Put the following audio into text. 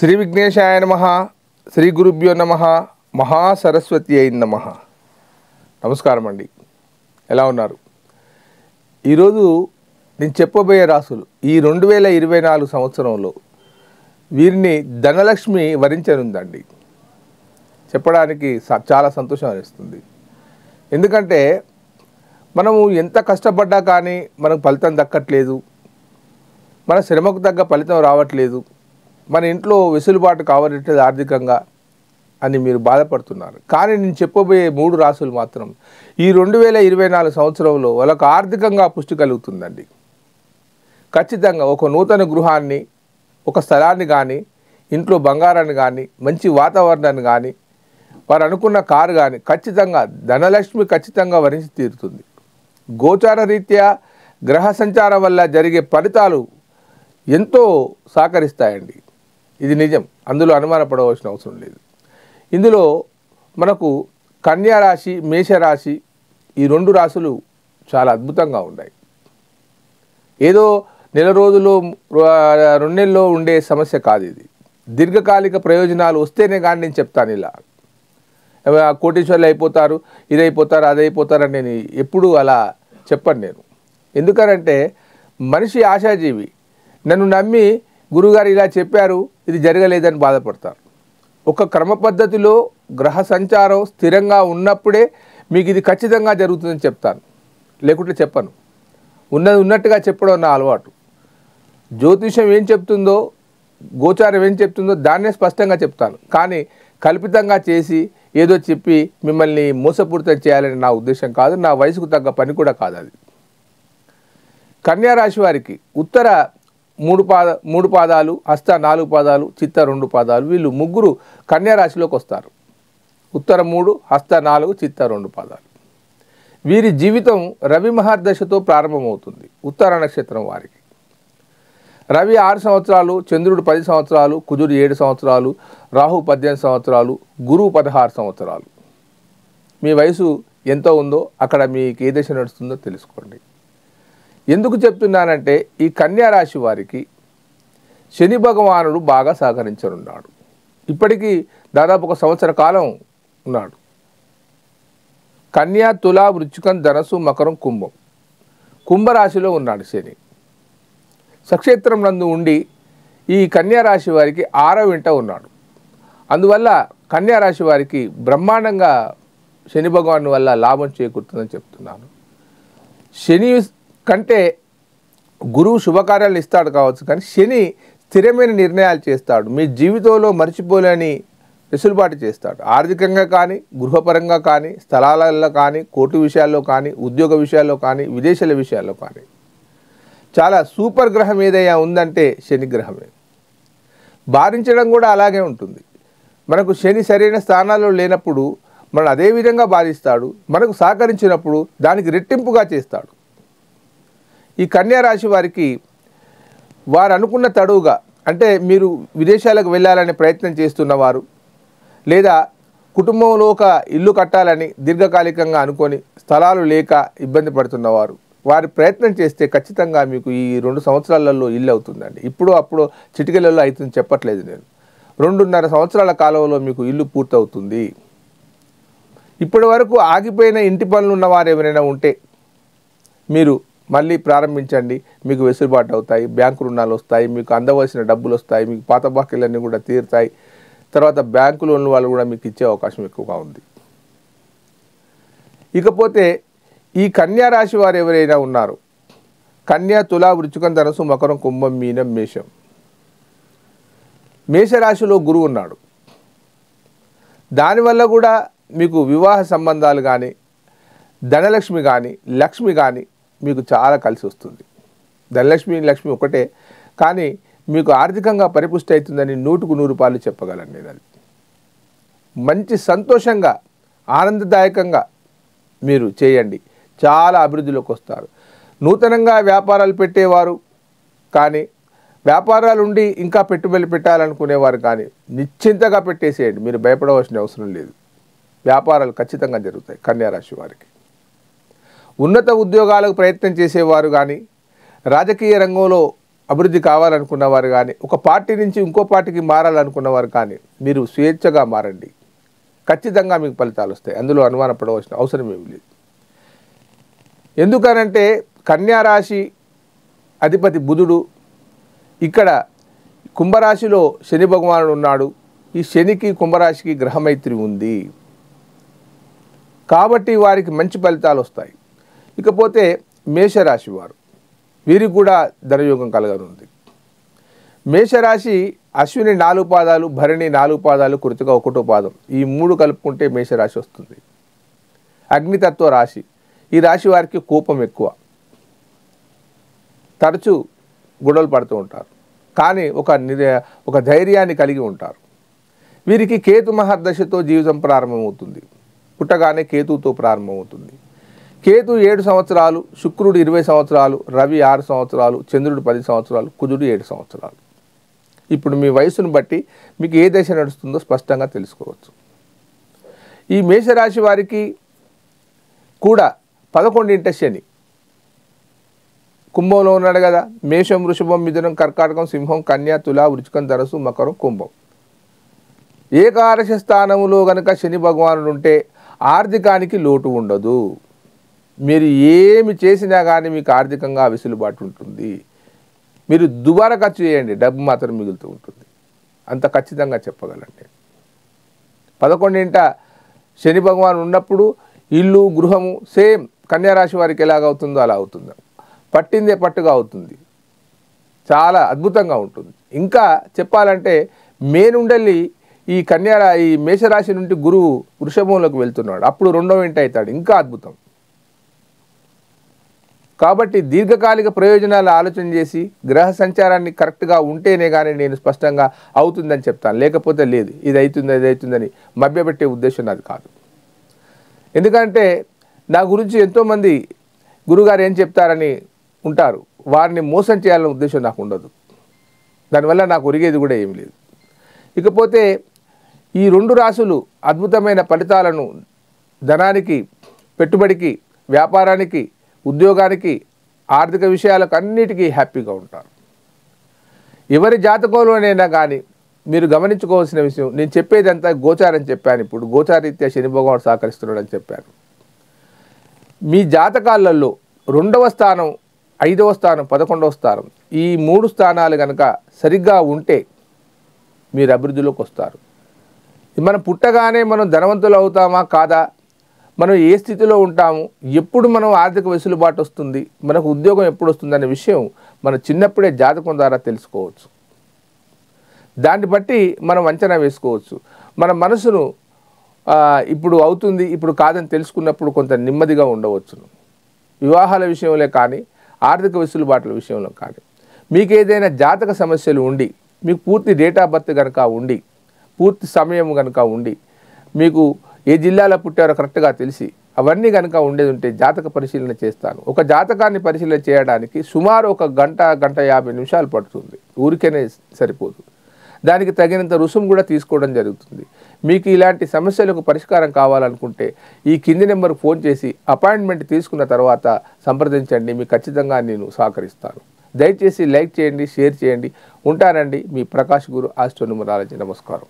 శ్రీ విఘ్నేశాయ నమః. శ్రీ గురుభ్యో నమః. మహాసరస్వతి అయి నమః. నమస్కారం అండి. ఎలా ఉన్నారు? ఈరోజు నేను చెప్పబోయే రాసులు ఈ 2024 సంవత్సరంలో వీరిని ధనలక్ష్మి వరించనుందండి. చెప్పడానికి చాలా సంతోషం అనిపిస్తుంది. ఎందుకంటే మనము ఎంత కష్టపడ్డా కానీ మనకు ఫలితం దక్కట్లేదు, మన శ్రమకు తగ్గ ఫలితం రావట్లేదు, మన ఇంట్లో వెసులుబాటు కావట్లేదు ఆర్థికంగా అని మీరు బాధపడుతున్నారు. కానీ నేను చెప్పబోయే 3 రాసులు మాత్రం ఈ 2024 సంవత్సరంలో వాళ్ళకు ఆర్థికంగా పుష్టి కలుగుతుందండి. ఖచ్చితంగా ఒక నూతన గృహాన్ని, ఒక స్థలాన్ని కానీ, ఇంట్లో బంగారాన్ని కానీ, మంచి వాతావరణాన్ని కానీ, వారు అనుకున్న కారు కానీ ఖచ్చితంగా ధనలక్ష్మి ఖచ్చితంగా వరించి తీరుతుంది. గోచార రీత్యా గ్రహ సంచారం వల్ల జరిగే ఫలితాలు ఎంతో సహకరిస్తాయండి. ఇది నిజం, అందులో అనుమానపడవలసిన అవసరం లేదు. ఇందులో మనకు కన్యా రాశి, మేషరాశి ఈ 2 రాశులు చాలా అద్భుతంగా ఉన్నాయి. ఏదో నెల రోజులు 2 నెలల్లో ఉండే సమస్య కాదు ఇది. దీర్ఘకాలిక ప్రయోజనాలు వస్తేనే కానీ నేను చెప్తాను. ఇలా కోటీశ్వర్లు అయిపోతారు, ఇదైపోతారు, అదైపోతారు అని నేను ఎప్పుడూ అలా చెప్పను నేను. ఎందుకనంటే మనిషి ఆశాజీవి. నన్ను నమ్మి గురుగారు ఇలా చెప్పారు, ఇది జరగలేదని బాధపడతారు. ఒక క్రమ పద్ధతిలో గ్రహ సంచారం స్థిరంగా ఉన్నప్పుడే మీకు ఇది ఖచ్చితంగా జరుగుతుందని చెప్తాను, లేకుంటే చెప్పను. ఉన్నది ఉన్నట్టుగా చెప్పడం నా అలవాటు. జ్యోతిషం ఏం చెప్తుందో, గోచారం ఏం చెప్తుందో దాన్నే స్పష్టంగా చెప్తాను. కానీ కల్పితంగా చేసి ఏదో చెప్పి మిమ్మల్ని మోసపూరితం చేయాలని నా ఉద్దేశం కాదు, నా వయసుకు తగ్గ పని కూడా కాదు అది. కన్యా రాశి వారికి ఉత్తర 3 పాదాలు, హస్త 4 పాదాలు, చిత్త 2 పాదాలు, వీళ్ళు 3 కన్యా రాశిలోకి వస్తారు. ఉత్తర 3, హస్త 4, చిత్త 2 పాదాలు. వీరి జీవితం రవి మహర్దశతో ప్రారంభమవుతుంది. ఉత్తర నక్షత్రం వారికి రవి 6 సంవత్సరాలు, చంద్రుడు 10 సంవత్సరాలు, కుజుడు 7 సంవత్సరాలు, రాహు 18 సంవత్సరాలు, గురువు 16 సంవత్సరాలు. మీ వయసు ఎంత ఉందో అక్కడ మీకు ఏ దశ నడుస్తుందో తెలుసుకోండి. ఎందుకు చెప్తున్నానంటే ఈ కన్యా రాశి వారికి శని భగవానుడు బాగా సహకరించనున్నాడు. ఇప్పటికీ దాదాపు 1 సంవత్సర కాలం ఉన్నాడు. కన్యా, తుల, వృశ్చికం, ధనస్సు, మకరం, కుంభం, కుంభరాశిలో ఉన్నాడు శని. సక్షేత్రం నందు ఉండి ఈ కన్యా రాశి వారికి 6వ ఇంట ఉన్నాడు. అందువల్ల కన్యా రాశి వారికి బ్రహ్మాండంగా శని భగవాను వల్ల లాభం చేకూరుతుందని చెప్తున్నాను. శని కంటే గురువు శుభకార్యాలు ఇస్తాడు కావచ్చు, కానీ శని స్థిరమైన నిర్ణయాలు చేస్తాడు. మీ జీవితంలో మర్చిపోలేని వెసులుబాటు చేస్తాడు. ఆర్థికంగా కానీ, గృహపరంగా కానీ, స్థలాలలో కానీ, కోర్టు విషయాల్లో కానీ, ఉద్యోగ విషయాల్లో కానీ, విదేశాల విషయాల్లో కానీ. చాలా సూపర్ గ్రహం ఏదైనా ఉందంటే శని గ్రహమే. బాధించడం కూడా అలాగే ఉంటుంది. మనకు శని సరైన స్థానాల్లో లేనప్పుడు మనం అదే విధంగా బాధిస్తాడు, మనకు సహకరించినప్పుడు దానికి రెట్టింపుగా చేస్తాడు. ఈ కన్యా రాశి వారికి వారు అనుకున్న తడువుగా, అంటే మీరు విదేశాలకు వెళ్ళాలని ప్రయత్నం చేస్తున్నవారు, లేదా కుటుంబంలో ఒక ఇల్లు కట్టాలని దీర్ఘకాలికంగా అనుకొని స్థలాలు లేక ఇబ్బంది పడుతున్నవారు, వారి ప్రయత్నం చేస్తే ఖచ్చితంగా మీకు ఈ 2 సంవత్సరాలలో ఇల్లు అవుతుందండి. ఇప్పుడు అప్పుడు చిటికెలలో అవుతుంది చెప్పట్లేదు నేను. 2.5 సంవత్సరాల కాలంలో మీకు ఇల్లు పూర్తవుతుంది. ఇప్పటి వరకు ఆగిపోయిన ఇంటి పనులు ఉన్నవారు ఎవరైనా ఉంటే మీరు మళ్ళీ ప్రారంభించండి. మీకు వెసులుబాటు అవుతాయి, బ్యాంకు రుణాలు వస్తాయి, మీకు అందవలసిన డబ్బులు వస్తాయి, మీకు పాత బాకీలన్నీ కూడా తీరుతాయి. తర్వాత బ్యాంకు లోన్లు వాళ్ళు కూడా మీకు ఇచ్చే అవకాశం ఎక్కువగా ఉంది. ఇకపోతే ఈ కన్యా రాశి వారు ఎవరైనా ఉన్నారు, కన్యా, తుల, వృశ్చికం, ధనస్సు, మకరం, కుంభం, మీనం, మేషం. మేషరాశిలో గురువు ఉన్నాడు. దానివల్ల కూడా మీకు వివాహ సంబంధాలు కానీ, ధనలక్ష్మి కానీ, లక్ష్మి కానీ మీకు చాలా కలిసి వస్తుంది. ధనలక్ష్మి, లక్ష్మి ఒకటే, కానీ మీకు ఆర్థికంగా పరిపుష్టి అవుతుందని 100కు 100 రూపాయలు చెప్పగలను నేను. అది మంచి సంతోషంగా, ఆనందదాయకంగా మీరు చేయండి, చాలా అభివృద్ధిలోకి వస్తారు. నూతనంగా వ్యాపారాలు పెట్టేవారు కానీ, వ్యాపారాలు ఉండి ఇంకా పెట్టుబడులు పెట్టాలనుకునేవారు కానీ నిశ్చింతగా పెట్టేసేయండి, మీరు భయపడవలసిన అవసరం లేదు. వ్యాపారాలు ఖచ్చితంగా జరుగుతాయి కన్యా రాశి వారికి. ఉన్నత ఉద్యోగాలకు ప్రయత్నం చేసేవారు కానీ, రాజకీయ రంగంలో అభివృద్ధి కావాలనుకున్న వారు కానీ, ఒక పార్టీ నుంచి ఇంకో పార్టీకి మారాలనుకున్న వారు కానీ, మీరు స్వేచ్ఛగా మారండి. ఖచ్చితంగా మీకు ఫలితాలు వస్తాయి. అందులో అనుమానపడవలసిన అవసరం ఏమి లేదు. ఎందుకనంటే కన్యారాశి అధిపతి బుధుడు, ఇక్కడ కుంభరాశిలో శని భగవానుడు ఉన్నాడు. ఈ శనికి కుంభరాశికి గ్రహమైత్రి ఉంది కాబట్టి వారికి మంచి ఫలితాలు వస్తాయి. ఇకపోతే మేషరాశి వారు, వీరికి కూడా ధనయోగం కలగనుంది. మేషరాశి అశ్విని 4 పాదాలు, భరణి 4 పాదాలు, కృతిక 1వ పాదం, ఈ 3 కలుపుకుంటే మేషరాశి వస్తుంది. అగ్నితత్వ రాశి. ఈ రాశి వారికి కోపం ఎక్కువ, తరచూ గొడవలు పడుతూ ఉంటారు, కానీ ఒక ధైర్యాన్ని కలిగి ఉంటారు. వీరికి కేతు మహర్దశతో జీవితం ప్రారంభమవుతుంది. పుట్టగానే కేతువుతో ప్రారంభమవుతుంది. కేతు 7 సంవత్సరాలు, శుక్రుడు 20 సంవత్సరాలు, రవి 6 సంవత్సరాలు, చంద్రుడు 10 సంవత్సరాలు, కుజుడు 7 సంవత్సరాలు. ఇప్పుడు మీ వయసును బట్టి మీకు ఏ దశ నడుస్తుందో స్పష్టంగా తెలుసుకోవచ్చు. ఈ మేషరాశి వారికి కూడా 11వ శని కుంభంలో ఉన్నాడు కదా. మేషం, వృషభం, మిథునం, కర్కాటకం, సింహం, కన్య, తుల, వృచ్చికం, ధనస్సు, మకరం, కుంభం. ఏకాదశ స్థానములో గనక శని భగవానుడు ఉంటే ఆర్థికానికి లోటు ఉండదు. మీరు ఏమి చేసినా కానీ మీకు ఆర్థికంగా వెసులుబాటు ఉంటుంది. మీరు దుబారా ఖర్చు చేయండి, డబ్బు మాత్రం మిగులుతూ ఉంటుంది. అంత ఖచ్చితంగా చెప్పగలండి. 11వ శని భగవాన్ ఉన్నప్పుడు ఇల్లు, గృహము సేమ్ కన్యారాశి వారికి ఎలాగవుతుందో అలా అవుతుంది. పట్టిందే పట్టుగా అవుతుంది. చాలా అద్భుతంగా ఉంటుంది. ఇంకా చెప్పాలంటే మే నుండి ఈ మేషరాశి నుండి గురువు వృషభంలోకి వెళ్తున్నాడు. అప్పుడు 2వ ఇంటి అవుతాడు. ఇంకా అద్భుతం. కాబట్టి దీర్ఘకాలిక ప్రయోజనాలు ఆలోచన చేసి గ్రహ సంచారాన్ని కరెక్ట్గా ఉంటేనే కానీ నేను స్పష్టంగా అవుతుందని చెప్తాను. లేకపోతే లేదు, ఇది అవుతుందని మభ్యపెట్టే ఉద్దేశం నాది కాదు. ఎందుకంటే నా గురించి ఎంతోమంది గురుగారు ఏం చెప్తారని ఉంటారు. వారిని మోసం చేయాలనే ఉద్దేశం నాకు ఉండదు. దానివల్ల నాకు ఒరిగేది కూడా ఏమి లేదు. ఇకపోతే ఈ 2 రాశులు అద్భుతమైన ఫలితాలను ధనానికి, పెట్టుబడికి, వ్యాపారానికి, ఉద్యోగానికి, ఆర్థిక విషయాలకు అన్నిటికీ హ్యాపీగా ఉంటారు. ఎవరి జాతకంలోనైనా కానీ మీరు గమనించుకోవాల్సిన విషయం, నేను చెప్పేదంతా గోచారం చెప్పాను. ఇప్పుడు గోచారీత్యా శని భగవానుడు సహకరిస్తున్నాడని చెప్పాను. మీ జాతకాలలో 2వ స్థానం, 5వ స్థానం, 11వ స్థానం, ఈ 3 స్థానాలు కనుక సరిగ్గా ఉంటే మీరు అభివృద్ధిలోకి వస్తారు. మనం పుట్టగానే మనం ధనవంతులు అవుతామా కాదా, మనం ఏ స్థితిలో ఉంటాము, ఎప్పుడు మనం ఆర్థిక వెసులుబాటు వస్తుంది, మనకు ఉద్యోగం ఎప్పుడు వస్తుంది అనే విషయం మనం చిన్నప్పుడే జాతకం ద్వారా తెలుసుకోవచ్చు. దాన్ని బట్టి మనం అంచనా వేసుకోవచ్చు. మన మనసును ఇప్పుడు అవుతుంది, ఇప్పుడు కాదని తెలుసుకున్నప్పుడు కొంత నెమ్మదిగా ఉండవచ్చును. వివాహాల విషయంలో కానీ, ఆర్థిక వెసులుబాట్ల విషయంలో కానీ, మీకు ఏదైనా జాతక సమస్యలు ఉండి, మీకు పూర్తి డేట్ ఆఫ్ బర్త్ కనుక ఉండి, పూర్తి సమయం కనుక ఉండి, మీకు ఏ జిల్లాలో పుట్టారో కరెక్ట్గా తెలిసి అవన్నీ కనుక ఉండేది ఉంటే జాతక పరిశీలన చేస్తాను. ఒక జాతకాన్ని పరిశీలన చేయడానికి సుమారు 1 గంట, 1:50 నిమిషాలు పడుతుంది. ఊరికేనే సరిపోదు. దానికి తగినంత రుసుము కూడా తీసుకోవడం జరుగుతుంది. మీకు ఇలాంటి సమస్యలకు పరిష్కారం కావాలనుకుంటే ఈ కింది నెంబర్కి ఫోన్ చేసి అపాయింట్మెంట్ తీసుకున్న తర్వాత సంప్రదించండి. మీకు ఖచ్చితంగా నేను సహకరిస్తాను. దయచేసి లైక్ చేయండి, షేర్ చేయండి. ఉంటానండి, మీ ప్రకాష్ గురు ఆస్ట్రో న్యూమరాలజీ. నమస్కారం.